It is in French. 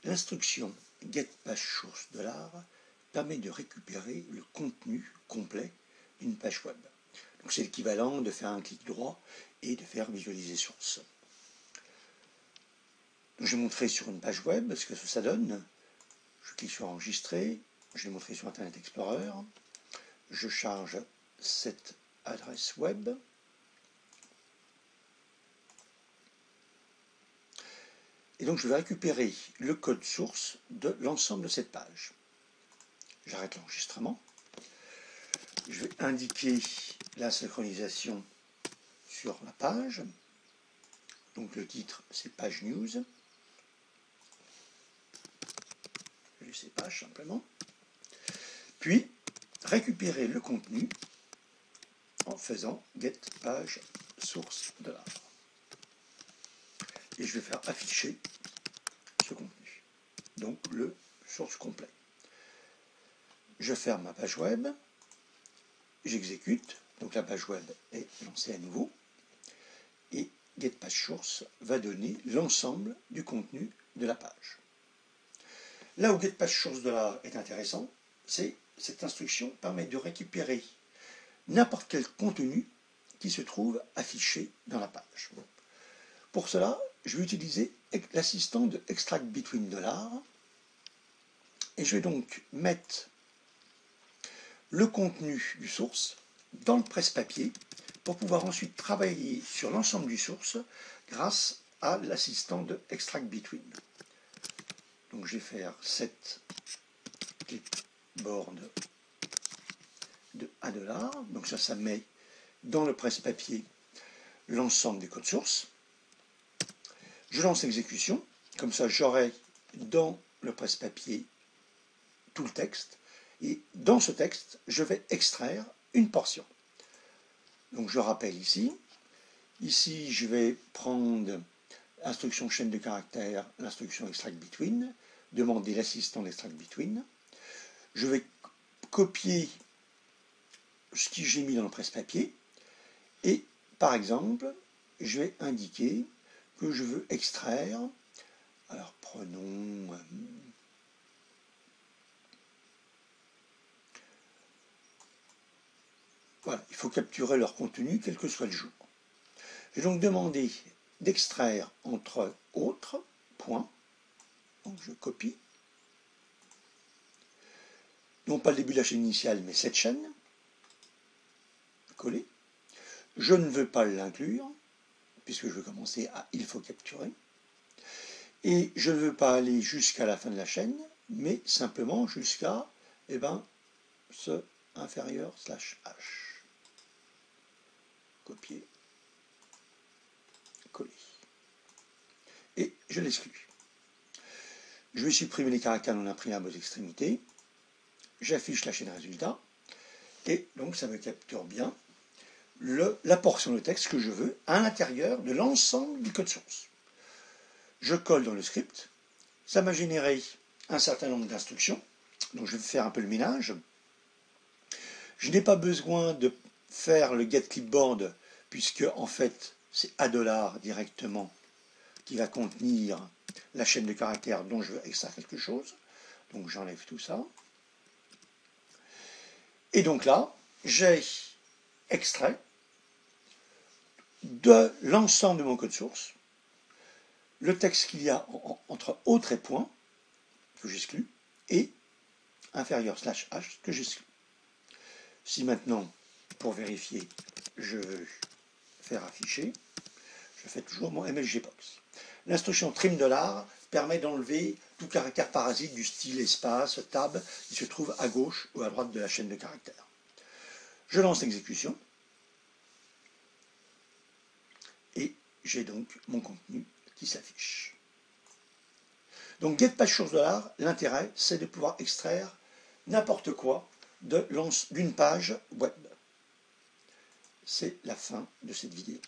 L'instruction getPageSource$ permet de récupérer le contenu complet d'une page web. Donc c'est l'équivalent de faire un clic droit et de faire visualiser source. Donc, je vais montrer sur une page web ce que ça donne. Je clique sur enregistrer, je vais montrer sur Internet Explorer, je charge cette adresse web. Et donc je vais récupérer le code source de l'ensemble de cette page. J'arrête l'enregistrement. Je vais indiquer la synchronisation sur la page. Donc le titre c'est page news. Je laisse ces pages simplement. Puis récupérer le contenu en faisant getPageSource$. Et je vais faire afficher ce contenu. Donc le source complet. Je ferme ma page web. J'exécute. Donc la page web est lancée à nouveau. Et getPageSource va donner l'ensemble du contenu de la page. Là où getPageSource$ est intéressant, c'est cette instruction permet de récupérer n'importe quel contenu qui se trouve affiché dans la page. Pour cela, je vais utiliser l'assistant de extractBetween$ et je vais donc mettre le contenu du source dans le presse-papier pour pouvoir ensuite travailler sur l'ensemble du source grâce à l'assistant de extractBetween. Donc je vais faire set clipboard de $. Donc ça met dans le presse-papier l'ensemble des codes sources. Je lance l'exécution, comme ça j'aurai dans le presse-papier tout le texte, et dans ce texte, je vais extraire une portion. Donc je rappelle ici, je vais prendre l'instruction chaîne de caractères, l'instruction extractBetween, demander l'assistant d'extractBetween. Je vais copier ce que j'ai mis dans le presse-papier, et par exemple, je vais indiquer que je veux extraire, alors prenons voilà, il faut capturer leur contenu quel que soit le jour. Je vais donc demander d'extraire entre autres points, donc je copie, non pas le début de la chaîne initiale, mais cette chaîne, coller. Je ne veux pas l'inclure, puisque je veux commencer à il faut capturer. Et je ne veux pas aller jusqu'à la fin de la chaîne, mais simplement jusqu'à ce inférieur /h. Copier, coller. Et je l'exclus. Je vais supprimer les caractères non imprimables aux extrémités. J'affiche la chaîne résultat. Et donc ça me capture bien la portion de texte que je veux à l'intérieur de l'ensemble du code source. Je colle dans le script. Ça m'a généré un certain nombre d'instructions. Donc je vais faire un peu le ménage. Je n'ai pas besoin de faire le getClipboard puisque en fait c'est $$ directement qui va contenir la chaîne de caractères dont je veux extraire quelque chose. Donc j'enlève tout ça. Et donc là, j'ai extrait de l'ensemble de mon code source le texte qu'il y a entre autres et points que j'exclus et inférieur /h que j'exclus. Si maintenant, pour vérifier, je veux faire afficher, je fais toujours mon MLGbox. L'instruction trim$ permet d'enlever tout caractère parasite du style espace, tab, qui se trouve à gauche ou à droite de la chaîne de caractères. Je lance l'exécution et j'ai donc mon contenu qui s'affiche. Donc getPageSource$, l'intérêt c'est de pouvoir extraire n'importe quoi d'une page web. C'est la fin de cette vidéo.